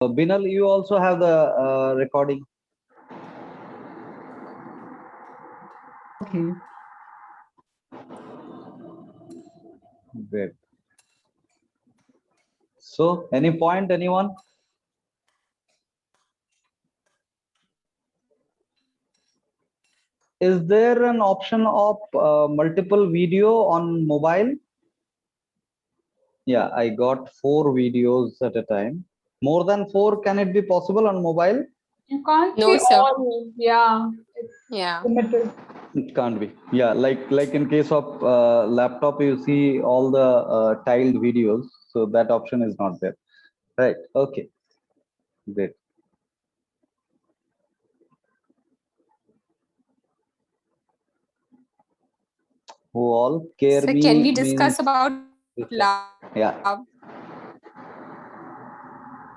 Binal, you also have the recording. Okay. Great. So, any point, anyone? Is there an option of multiple video on mobile? Yeah, I got 4 videos at a time. More than 4, can it be possible on mobile? You can't No, see sir. all. Yeah. It's Yeah. limited. It can't be. Yeah, like in case of laptop, you see all the tiled videos, so that option is not there. Right. Okay. Great. Who all care So me can we means discuss about love? yeah.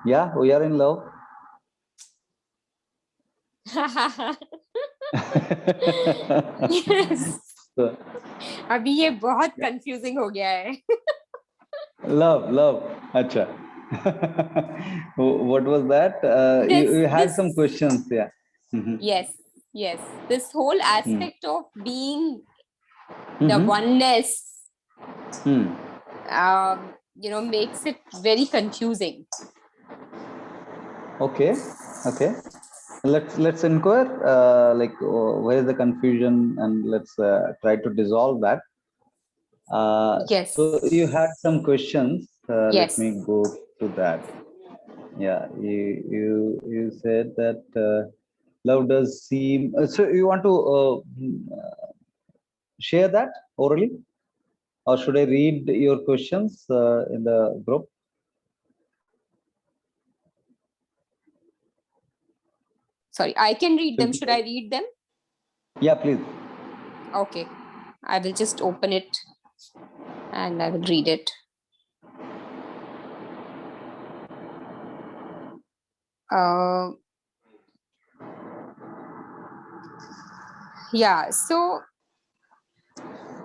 Yeah, we are in love. Yes. So, अभी ये बहुत confusing हो गया है. love. Acha. What was that? You had some questions, yeah. Yes. This whole aspect of being the oneness, makes it very confusing. Okay. Let's inquire where is the confusion, and let's try to dissolve that. Yes. So you had some questions. Yes. Let me go to that. Yeah, you said that love does seem. So you want to share that orally, or should I read your questions in the group? Sorry, I can read them. Should I read them? Yeah, please. Okay, I will just open it and I will read it. Yeah, so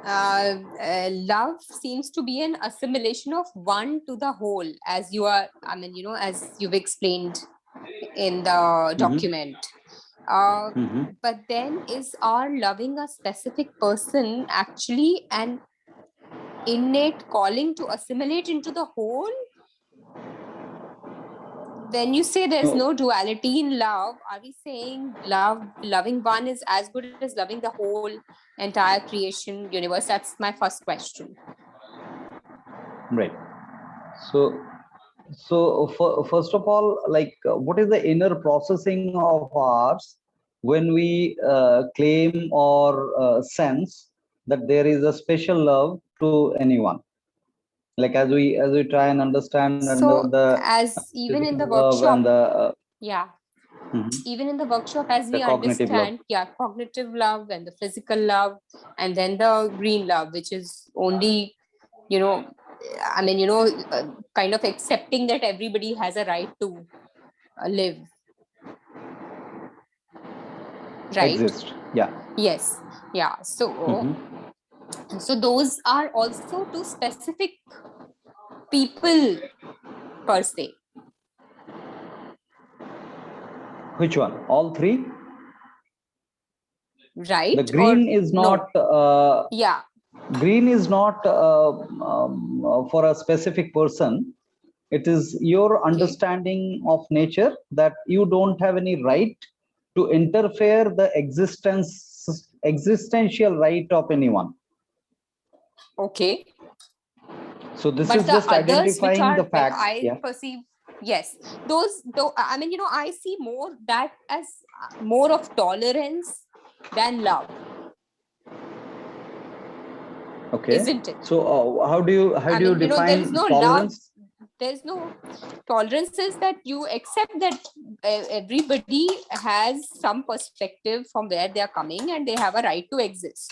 love seems to be an assimilation of one to the whole, as you are, as you've explained in the document. But then is our loving a specific person actually an innate calling to assimilate into the whole? When you say there's no duality in love, are we saying loving one is as good as loving the whole entire creation universe? That's my first question. Right. So first of all, what is the inner processing of ours when we claim or sense that there is a special love to anyone? Like as we try and understand So the as even in the love workshop, and the even in the workshop, as the we cognitive understand, cognitive love and the physical love, and then the green love, which is only, kind of accepting that everybody has a right to live. Right? exist. Yeah. Yes. Yeah. So, so those are also to specific people per se. Which one? All three? Right? The green is not. No. Green is not for a specific person. It is your understanding of nature that you don't have any right to interfere the existential right of anyone. Okay. So this is just identifying the fact. I perceive, yes, those though, I see more that as more of tolerance than love. Okay. Isn't it? So how do you define there is no tolerance? love. There's no tolerance, is that you accept that everybody has some perspective from where they are coming and they have a right to exist.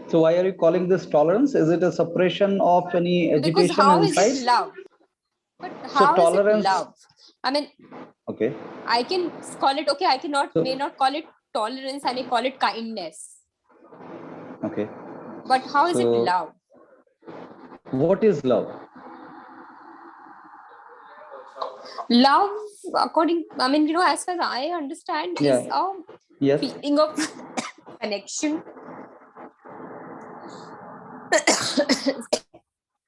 So why are you calling this tolerance? Is it a suppression of any agitation because how inside? is it love? But So how tolerance, is it love? Okay. I can call it, okay, I may not call it tolerance, I may call it kindness. Okay. But how is it love? What is love? Love, according, I mean, as far as I understand, is Yeah. a Yes. feeling of connection.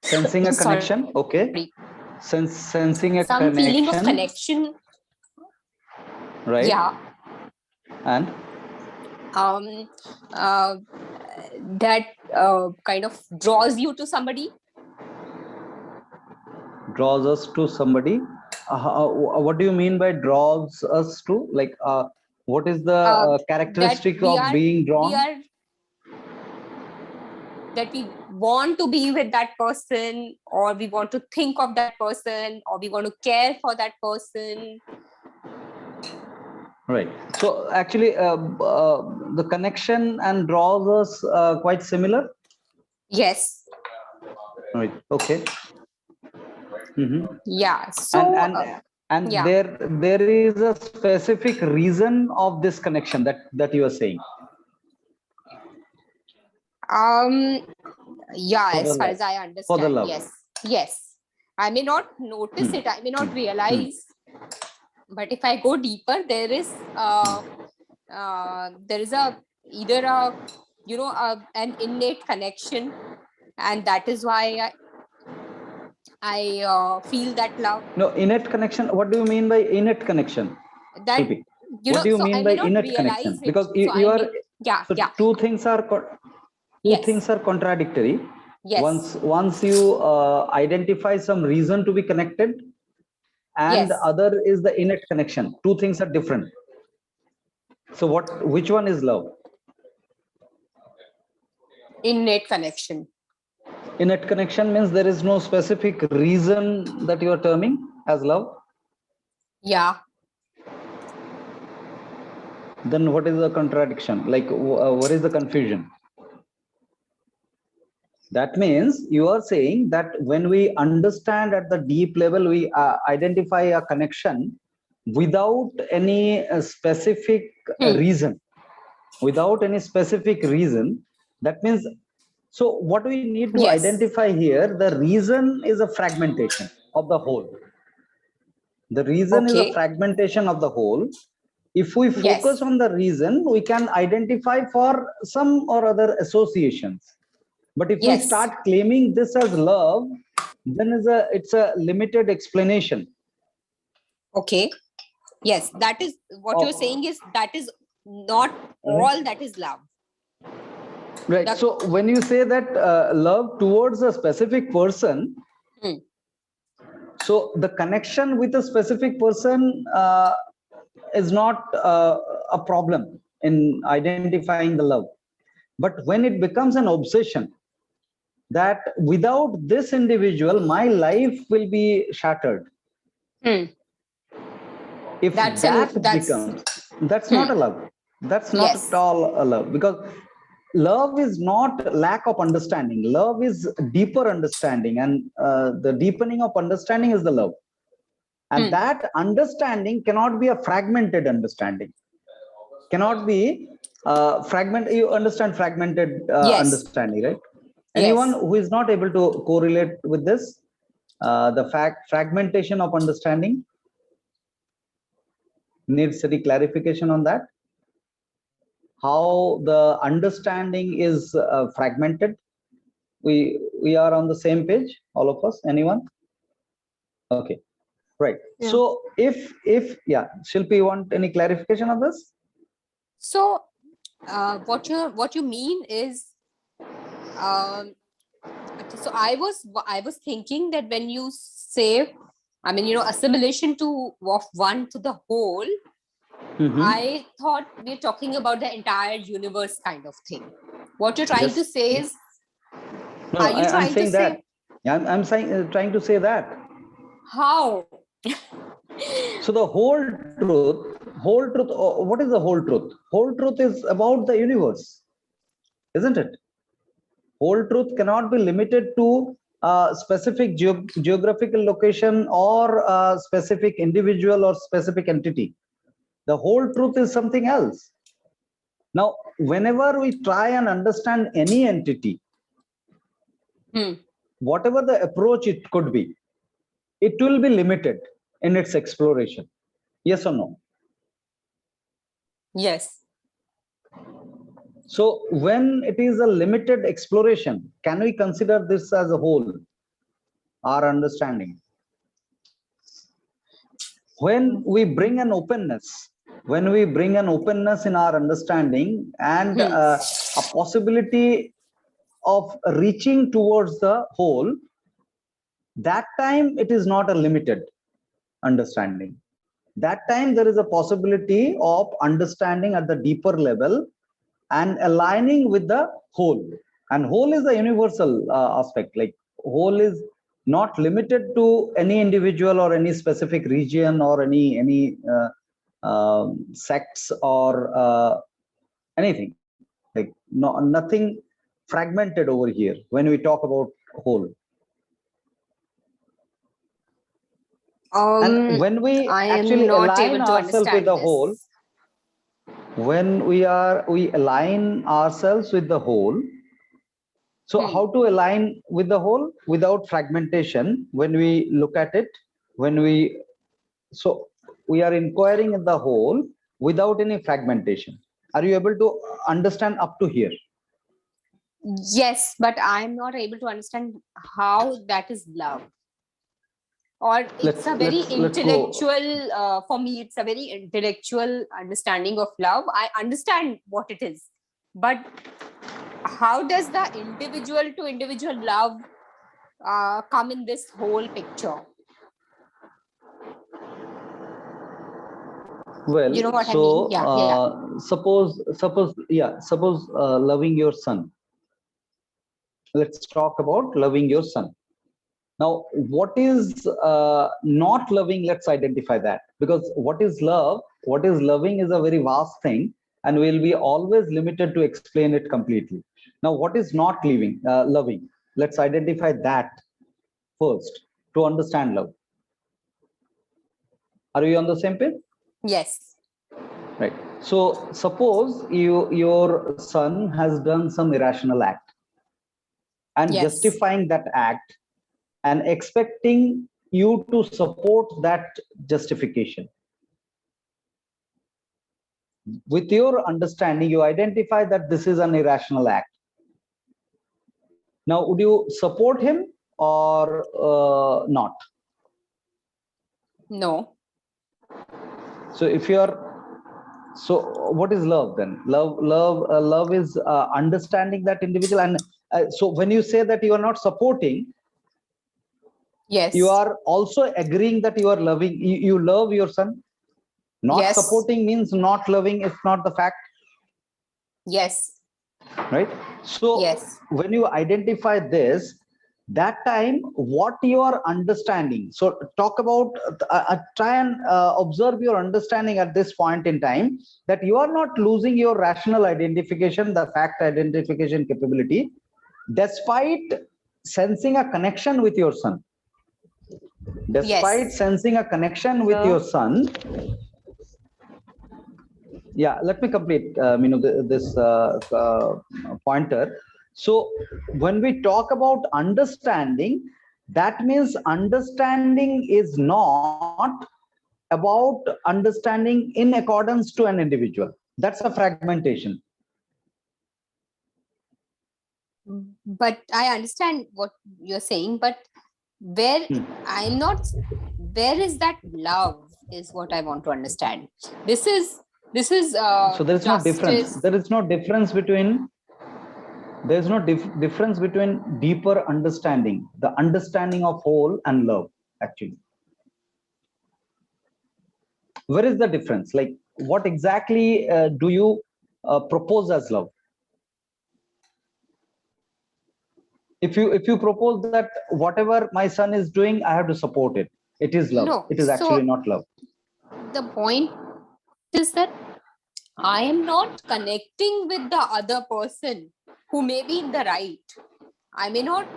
Sensing a Sorry. connection. Okay. Sensing a Some feeling of connection. connection. Right. Yeah. And That kind of draws you to somebody. draws us to somebody. What do you mean by draws us to? Like, what is the That characteristic we of are, being drawn? that we want to be with that person, or we want to think of that person, or we want to care for that person. Right. So actually, the connection and draws us quite similar. Yes. Right. Okay. Yeah. So And yeah. there is a specific reason of this connection that you are saying. Yeah, For the as far love. as I For the understand, love. yes. I may not notice it, I may not realize, but if I go deeper, there is a either an innate connection, and that is why I feel that love. No, innate connection. What do you mean by innate connection? That Shilpi? you What know, do you so I mean may by not innate realize connection? it. Because So you I are may, yeah, so yeah. two things are Yes. contradictory. Yes. Once you identify some reason to be connected, and Yes. other is the innate connection. Two things are different. So which one is love? Innate connection. Innate connection means there is no specific reason that you are terming as love. Yeah. Then what is the contradiction? Like, what is the confusion? That means you are saying that when we understand at the deep level, we identify a connection without any specific reason. Without any specific reason, that means, so what we need to identify here, the reason is a fragmentation of the whole. The reason is a fragmentation of the whole. If we focus on the reason, we can identify for some or other associations. But if we start claiming this as love, then it's a limited explanation. Okay. Yes, that is what you're saying, is that is not all that is love. Right. So when you say that love towards a specific person, so the connection with a specific person is not a problem in identifying the love. But when it becomes an obsession, that without this individual, my life will be shattered. If that's not a love. That's not at all a love, because love is not lack of understanding. Love is deeper understanding, and the deepening of understanding is the love. And that understanding cannot be a fragmented understanding. Cannot be fragment. You understand fragmented understanding, right? Anyone who is not able to correlate with this, the fragmentation of understanding, needs any clarification on that? How the understanding is fragmented? We are on the same page, all of us. Anyone? Okay, right. Yeah. So if Shilpi, you want any clarification on this? So what you mean is, so I was thinking that when you say, I mean, assimilation of one to the whole, I thought we're talking about the entire universe kind of thing. What you're trying to say is, no, are you trying to say? I'm saying, trying to say that. How? So the whole truth, what is the whole truth? Whole truth is about the universe, isn't it? Whole truth cannot be limited to a specific geographical location or a specific individual or specific entity. The whole truth is something else. Now, whenever we try and understand any entity, whatever the approach it could be, it will be limited. in its exploration. Yes or no? Yes. So when it is a limited exploration, can we consider this as a whole, our understanding? When we bring an openness, in our understanding and a possibility of reaching towards the whole, that time it is not a limited understanding. That time there is a possibility of understanding at the deeper level and aligning with the whole. And whole is a universal aspect. Like whole is not limited to any individual or any specific region or any sects or anything. Like nothing fragmented over here when we talk about whole. And when we I am actually not align able to ourselves with understand the this. whole, when we align ourselves with the whole, so how to align with the whole without fragmentation? When we look at it, so we are inquiring in the whole without any fragmentation. Are you able to understand up to here? Yes, but I'm not able to understand how that is love. Or it's a very intellectual, for me, it's a very intellectual understanding of love. I understand what it is, but how does the individual to individual love come in this whole picture? Well, You know what so I mean? suppose loving your son. Let's talk about loving your son. Now, what is not loving? Let's identify that, because what is love, what is loving is a very vast thing, and we'll be always limited to explain it completely. Now, what is not loving? Let's identify that first to understand love. Are we on the same page? Yes. Right. So suppose your son has done some irrational act, and Yes. justifying that act and expecting you to support that justification. With your understanding, you identify that this is an irrational act. Now, would you support him or not? No. So if you are, so what is love then? Love is understanding that individual. And so when you say that you are not supporting, Yes. you are also agreeing that you are loving, you love your son. Not Yes. supporting means not loving. It's not the fact. Yes. Right. So yes. When you identify this, that time what you are understanding, so talk about try and observe your understanding at this point in time, that you are not losing your rational identification, the fact identification capability, despite sensing a connection with your son. Despite Yes. sensing a connection with your son. Yeah, let me complete this pointer. So when we talk about understanding, that means understanding is not about understanding in accordance to an individual. That's a fragmentation. But I understand what you're saying, but where I'm not, where is that love is what I want to understand. This is So there is no difference. justice. There is no difference between difference between deeper understanding, the understanding of whole, and love. Actually, where is the difference? Like, what exactly do you propose as love? If you propose that whatever my son is doing, I have to support it, it is love. No, It is actually not love. The point is that I am not connecting with the other person who may be in the right. I may not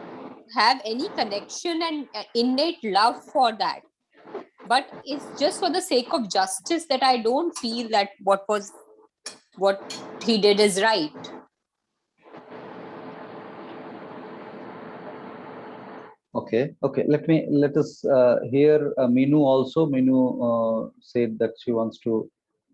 have any connection and innate love for that. But it's just for the sake of justice that I don't feel that what he did is right. Okay, okay. Let us hear Minu also. Minu said that she wants to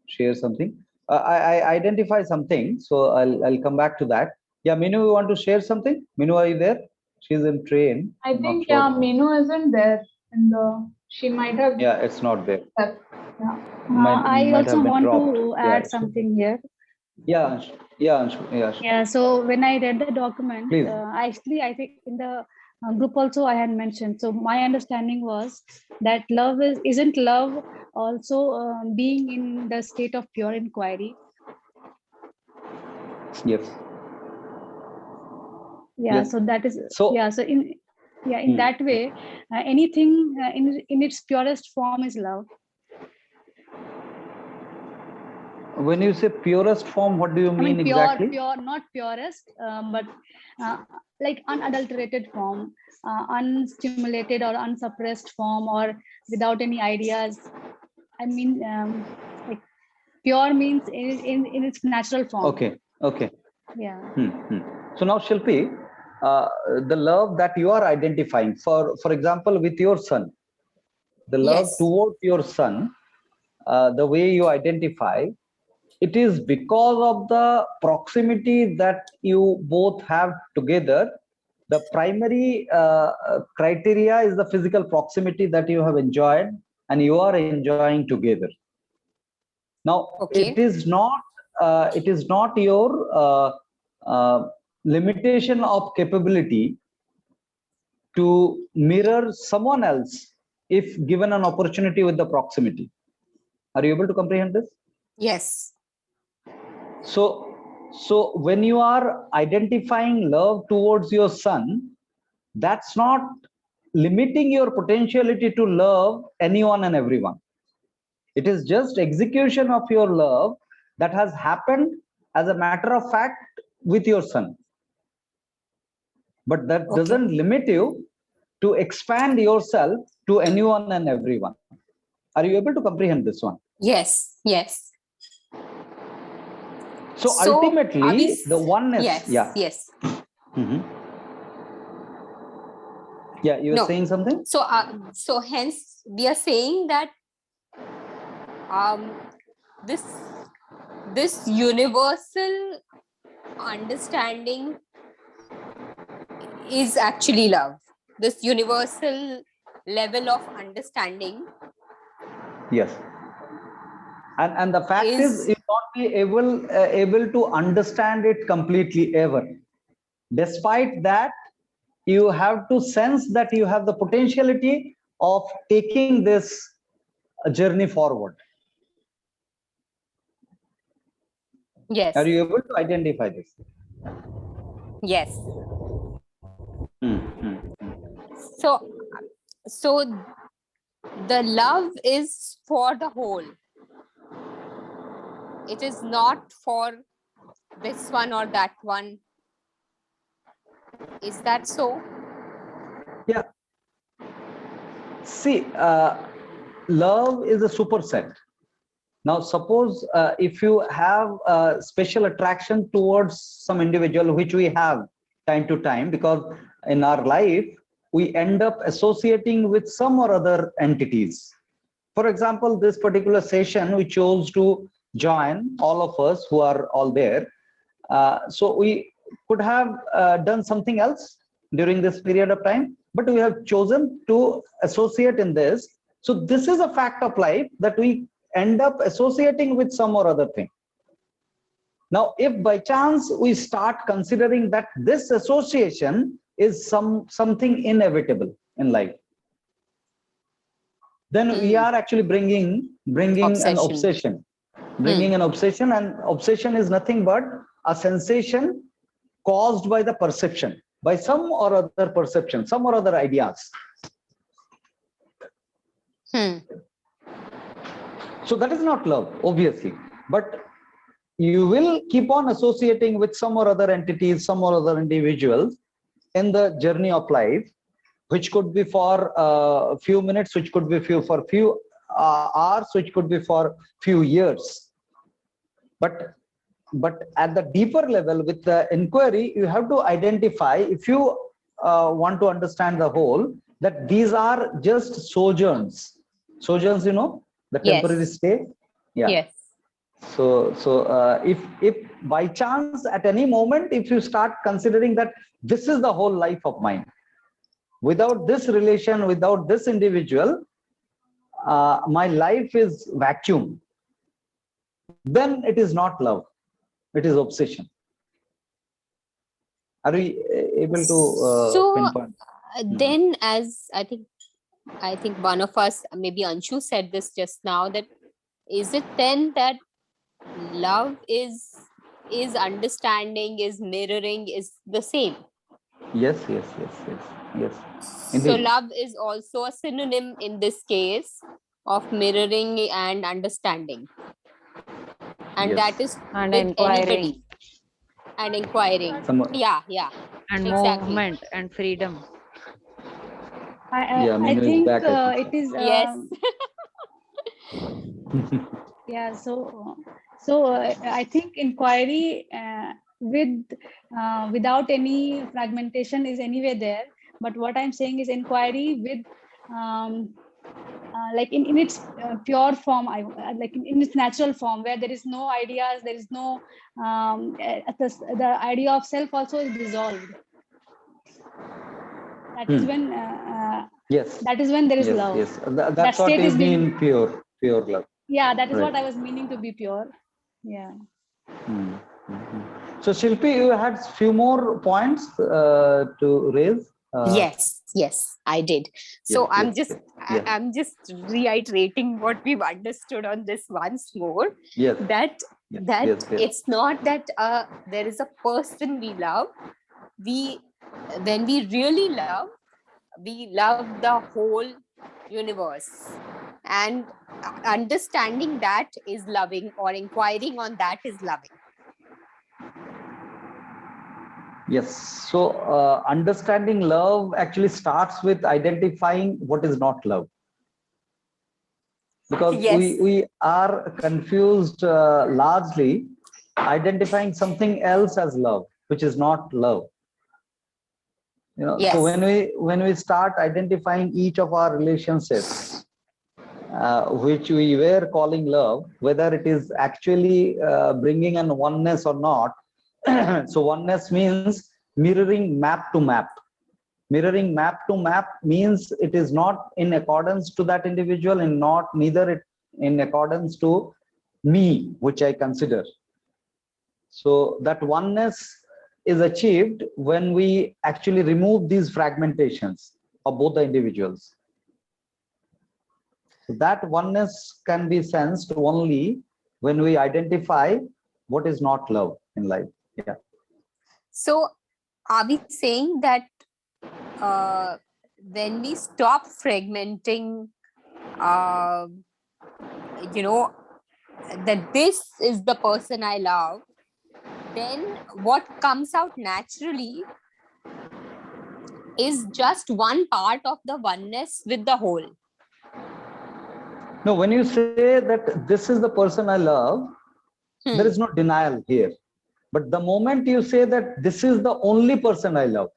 share something. I identify something, so I'll come back to that. Yeah, Minu, you want to share something? Minu, are you there? She's in train. I I'm not think, sure. yeah, Minu isn't there in the, she might have Yeah, it's not there. left. Yeah. I Might also have been want dropped. to Yeah, add something here. yeah, yeah, yeah. Yeah, so when I read the document, Please. actually, I think in the group also I had mentioned. So my understanding was that love isn't love also being in the state of pure inquiry. Yes. Yeah, Yes. so that is So yeah. So in that way, anything in its purest form is love. when you say purest form, what do you I mean mean, pure, exactly? not purest, but like unadulterated form, unstimulated or unsuppressed form, or without any ideas. I mean, like pure means in its natural form. Okay, okay. Yeah. So now, Shilpi, the love that you are identifying, for example, with your son, the love Yes. towards your son, the way you identify, it is because of the proximity that you both have together. The primary criteria is the physical proximity that you have enjoyed and you are enjoying together. Now, Okay. it is not your limitation of capability to mirror someone else if given an opportunity with the proximity. Are you able to comprehend this? Yes. So when you are identifying love towards your son, that's not limiting your potentiality to love anyone and everyone. It is just execution of your love that has happened as a matter of fact with your son. But that doesn't limit you to expand yourself to anyone and everyone. Are you able to comprehend this one? Yes. Yes. So ultimately, the oneness. Yes. Yeah. Yes. Yeah, you were saying something? So hence we are saying that this universal understanding is actually love. This universal level of understanding. Yes. And the fact is you not be able to understand it completely ever. Despite that, you have to sense that you have the potentiality of taking this journey forward. Yes. Are you able to identify this? Yes. So the love is for the whole. It is not for this one or that one. Is that so? Yeah. See, love is a superset. Now, suppose if you have a special attraction towards some individual, which we have time to time, because in our life, we end up associating with some or other entities. For example, this particular session, we chose to join, all of us who are all there. So we could have done something else during this period of time, but we have chosen to associate in this. So this is a fact of life that we end up associating with some or other thing. Now, if by chance we start considering that this association is something inevitable in life, then we are actually bringing an obsession. Bringing an obsession, and obsession is nothing but a sensation caused by the perception, by some or other perception, some or other ideas. So that is not love, obviously, but you will keep on associating with some or other entities, some or other individuals in the journey of life, which could be for a few minutes, which could be for few hours, which could be for few years. But at the deeper level with the inquiry, you have to identify, if you want to understand the whole, that these are just sojourns. Sojourns, you know, the Yes. temporary stay. Yeah. Yes. So if by chance at any moment, if you start considering that this is the whole life of mine, without this relation, without this individual, my life is vacuum, then it is not love, it is obsession. Are we able to So, pinpoint? then, as I think one of us, maybe Anshu, said this just now, that is it then that love is understanding, is mirroring, is the same? Yes. So Indeed. love is also a synonym in this case of mirroring and understanding, and Yes. that is And with inquiring. anybody, and inquiring. Yeah, And exactly. movement and freedom. Yeah, I Minu is think back, I think it is Yes. yeah. So I think inquiry without any fragmentation is anyway there. But what I'm saying is inquiry with like in its pure form, like in its natural form, where there is no ideas, there is no the idea of self also is dissolved. That is when yes. that is when there is Yes, love. yes. That That's what state is is being, mean pure love. yeah, that is Right. what I was meaning to be pure. Yeah. So Shilpi, you had few more points to raise. Yes, I did. So I'm just Yeah. I'm just reiterating what we've understood on this once more. Yes. That Yes. it's not that there is a person we love. When we really love, we love the whole universe, and understanding that is loving, or inquiring on that is loving. Yes. So understanding love actually starts with identifying what is not love. Because Yes. we are confused largely identifying something else as love, which is not love. You know, Yes. so when we start identifying each of our relationships, which we were calling love, whether it is actually bringing an oneness or not. So oneness means mirroring map to map. Mirroring map to map means it is not in accordance to that individual, and neither it in accordance to me, which I consider. So that oneness is achieved when we actually remove these fragmentations of both the individuals. So that oneness can be sensed only when we identify what is not love in life. Yeah. So are we saying that when we stop fragmenting, that this is the person I love, then what comes out naturally is just one part of the oneness with the whole? No, when you say that this is the person I love, there is no denial here. But the moment you say that this is the only person I love,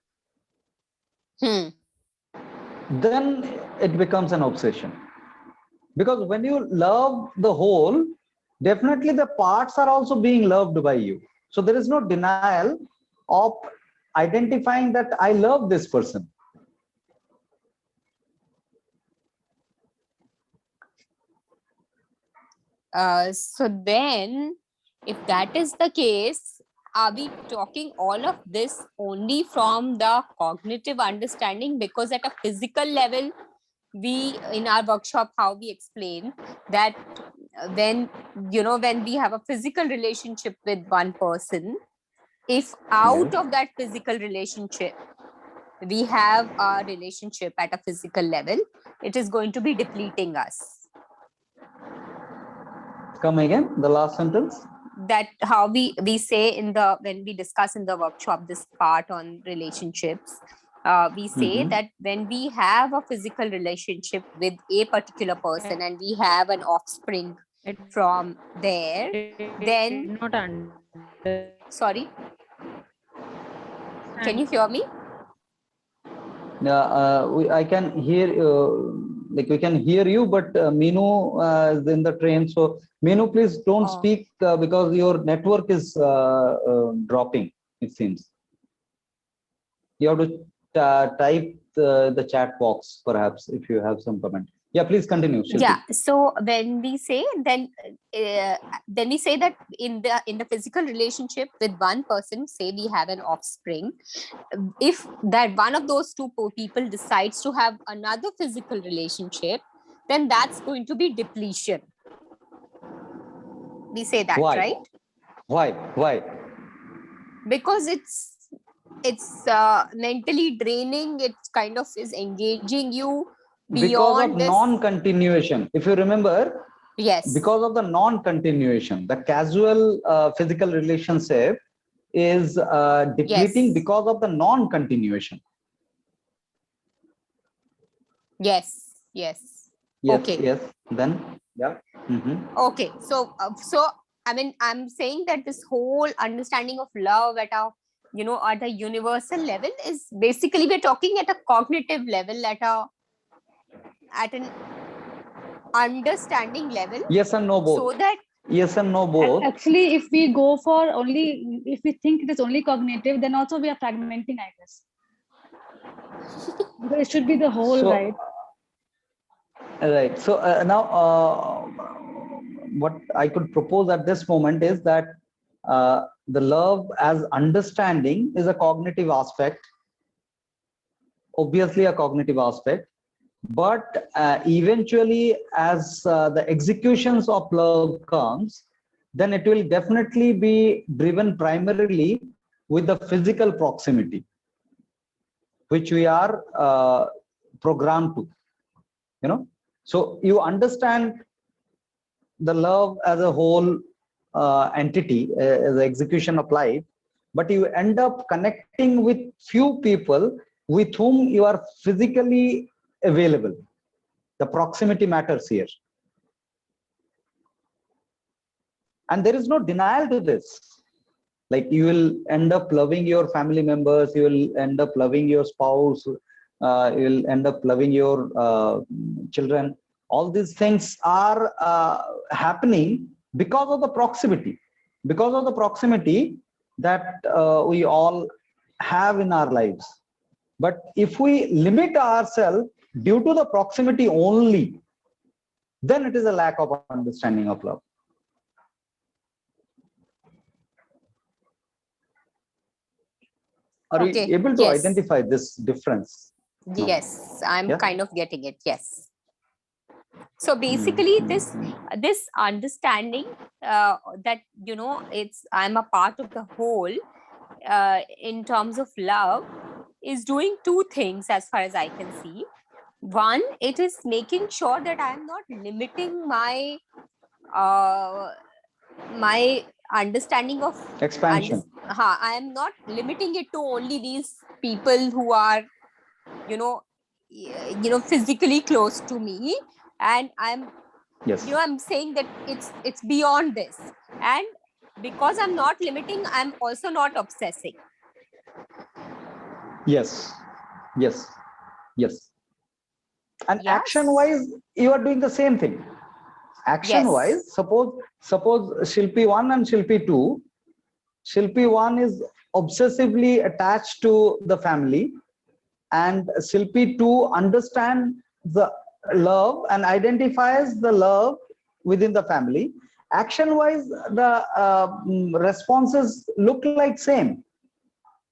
then it becomes an obsession. Because when you love the whole, definitely the parts are also being loved by you. So there is no denial of identifying that I love this person. So then, if that is the case, are we talking all of this only from the cognitive understanding? Because at a physical level, we, in our workshop, how we explain that when we have a physical relationship with one person, if out of that physical relationship we have a relationship at a physical level, it is going to be depleting us. Come again, the last sentence. That how we say when we discuss in the workshop this part on relationships, we say that when we have a physical relationship with a particular person and we have an offspring from there, then sorry, can you hear me? I can hear, like we can hear you, but Meenu is in the train. So Meenu, please don't Oh. speak because your network is dropping, it seems. You have to type the chat box, perhaps, if you have some comment. Yeah, please continue, Shilpi. Yeah, so when we say then we say that in the physical relationship with one person, say we have an offspring, if that one of those two people decides to have another physical relationship, then that's going to be depletion. We say that, Why? right? Why? Because it's mentally draining. It kind of is engaging you Because beyond of this. non-continuation. If you remember, Yes. because of the non-continuation, the casual physical relationship is depleting Yes. because of the non-continuation. Yes. Yes. Okay. Yes. Then, yeah. Okay. So I mean, I'm saying that this whole understanding of love at a at the universal level is basically we're talking at a cognitive level, at an understanding level. Yes and no both. So that Yes and no both. Actually, if we go for only, if we think it is only cognitive, then also we are fragmenting, I guess. Because it should be the whole, So, right? Right. So now, what I could propose at this moment is that the love as understanding is a cognitive aspect, obviously a cognitive aspect, but eventually as the executions of love comes, then it will definitely be driven primarily with the physical proximity, which we are programmed to, So you understand the love as a whole entity, as the execution of life, but you end up connecting with few people with whom you are physically available. The proximity matters here. And there is no denial to this. Like you will end up loving your family members, you will end up loving your spouse, you will end up loving your children. All these things are happening because of the proximity, that we all have in our lives. But if we limit ourselves due to the proximity only, then it is a lack of understanding of love. Are we able to identify this difference? Yes, I'm kind of getting it. Yes. So basically, this understanding that I'm a part of the whole in terms of love is doing two things as far as I can see. One, it is making sure that I am not limiting my my understanding of expansion. I am not limiting it to only these people who are physically close to me, and I'm I'm saying that it's beyond this, and because I'm not limiting, I'm also not obsessing. Yes. And action wise, you are doing the same thing. Action wise, suppose Shilpi 1 and Shilpi 2. Shilpi 1 is obsessively attached to the family, and Shilpi 2 understands the love and identifies the love within the family. Action wise, the responses look like same.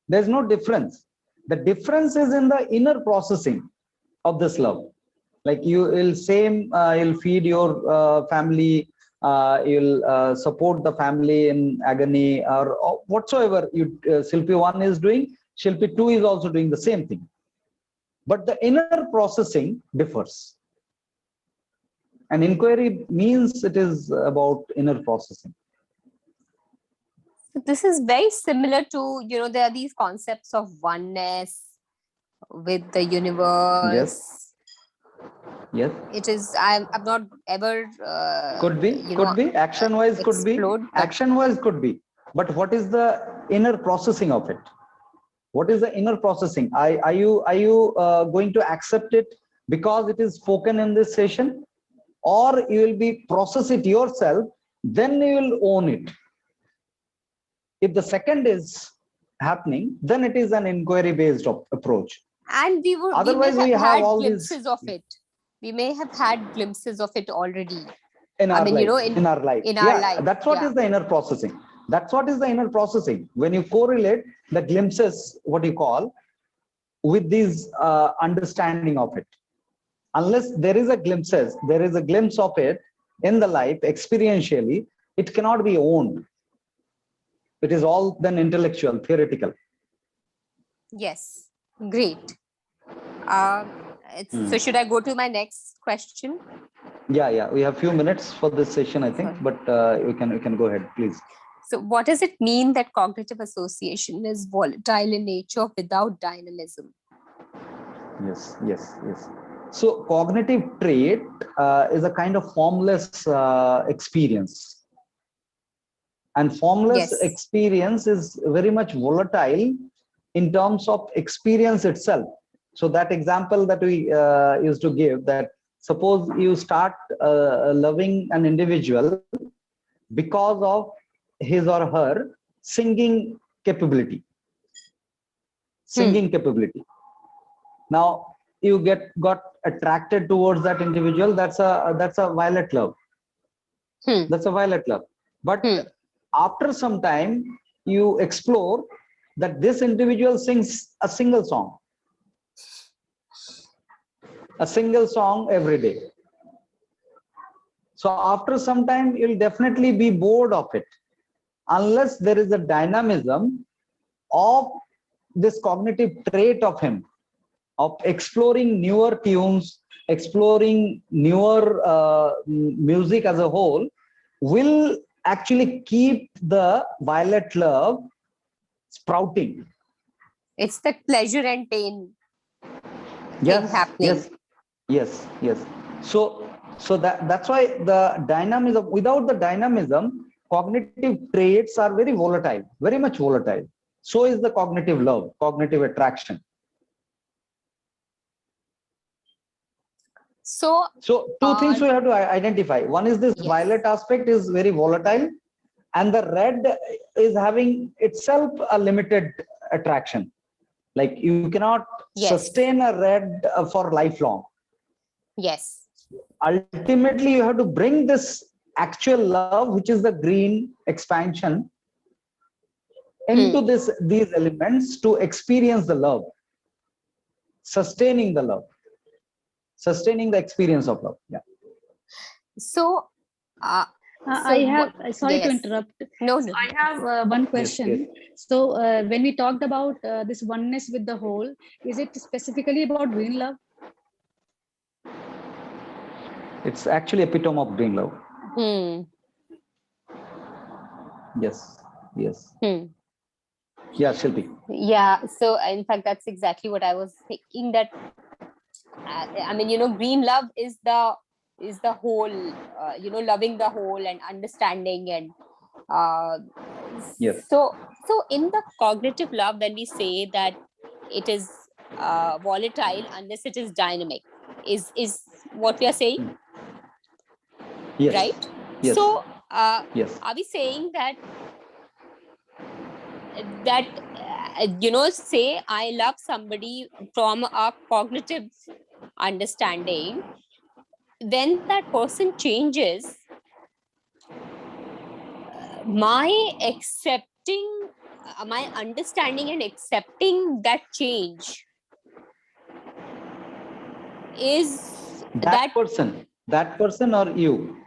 There's no difference. The difference is in the inner processing of this love. Like you'll feed your family, you'll support the family in agony or whatsoever Shilpi 1 is doing, Shilpi 2 is also doing the same thing. But the inner processing differs. And inquiry means it is about inner processing. This is very similar to, there are these concepts of oneness with the universe. Yes. It is, I've not ever could be action wise, could be action wise, could be, but what is the inner processing of it? What is the inner processing? Are you going to accept it because it is spoken in this session, or you will be process it yourself, then you will own it? If the second is happening, then it is an inquiry based approach. And we Otherwise, may we have have had all glimpses these of it. We may have had glimpses of it already. in I our mean, life. you know, in our life. in our Yeah, life. that's what Yeah. is the inner processing. That's what is the inner processing. When you correlate the glimpses, what you call, with these understanding of it. Unless there is a glimpse of it in the life experientially, it cannot be owned. It is all then intellectual, theoretical. Yes, great. So should I go to my next question? Yeah. We have few minutes for this session, I think, but you can go ahead, please. So what does it mean that cognitive association is volatile in nature without dynamism? Yes. So cognitive trait is a kind of formless experience. And formless Yes. experience is very much volatile in terms of experience itself. So that example that we used to give, that suppose you start loving an individual because of his or her singing capability. Now you got attracted towards that individual. That's a violet love. That's a violet love. But after some time, you explore that this individual sings a single song every day. So after some time, you'll definitely be bored of it, unless there is a dynamism of this cognitive trait of him, of exploring newer tunes, exploring newer music as a whole, will actually keep the violet love sprouting. It's the pleasure and pain happening. Yes. So that's why the dynamism, without the dynamism, cognitive traits are very volatile, very much volatile. So is the cognitive love, cognitive attraction. So two things we have to identify. One is this violet aspect is very volatile, and the red is having itself a limited attraction. Like you cannot sustain a red for lifelong. Yes. Ultimately, you have to bring this actual love, which is the green expansion, into these elements to experience the love, sustaining the experience of love. Yeah. So I have, sorry to interrupt. No. I have one question. Yes. So when we talked about this oneness with the whole, is it specifically about green love? It's actually epitome of green love. Yes. Yeah, Shilpi. Yeah, so in fact, that's exactly what I was thinking, that I mean, you know, green love is the whole, you know, loving the whole and understanding, and Yes. So in the cognitive love, when we say that it is volatile unless it is dynamic, is what we are saying? Yes. Right? Yes. So yes. Are we saying that you know, say I love somebody from a cognitive understanding, when that person changes, my understanding and accepting that change is that person or you?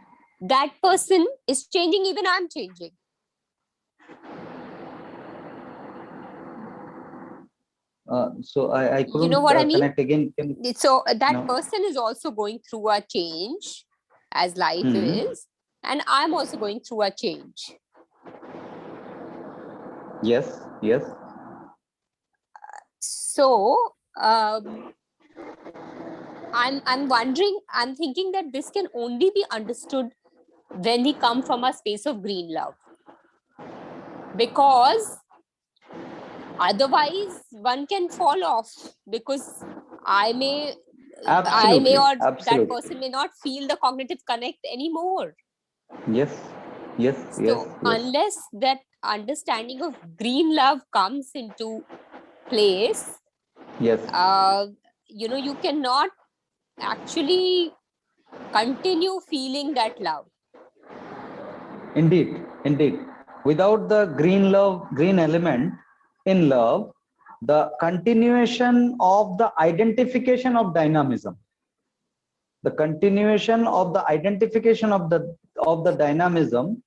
That person is changing, even I'm changing. So I couldn't, you know what I mean? connect again. So that person is also going through a change, as life is, and I'm also going through a change. Yes. So I'm wondering, I'm thinking that this can only be understood when we come from a space of green love, because Otherwise, one can fall off because I may, or Absolutely, that absolutely. person may not feel the cognitive connect anymore. Yes, yes, So yes, yes. unless that understanding of green love comes into place, Yes. You cannot actually continue feeling that love. Indeed, indeed. Without the green element in love, the continuation of the identification of dynamism, the continuation of the identification of the dynamism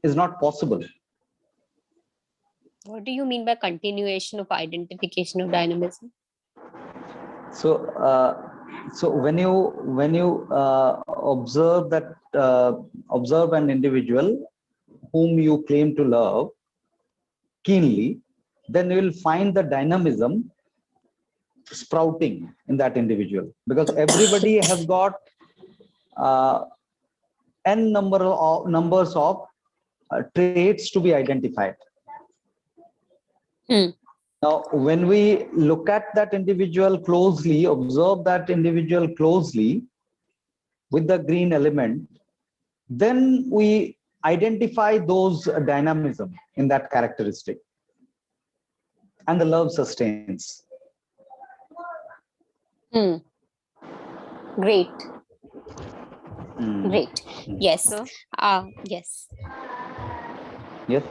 is not possible. What do you mean by continuation of identification of dynamism? So, when you observe an individual whom you claim to love keenly, then you will find the dynamism sprouting in that individual, because everybody has got n numbers of traits to be identified. Now, when we look at that individual closely, observe that individual closely with the green element, then we identify those dynamism in that characteristic, and the love sustains. Great. Mm. Great. Yes. So, Yes. Yes.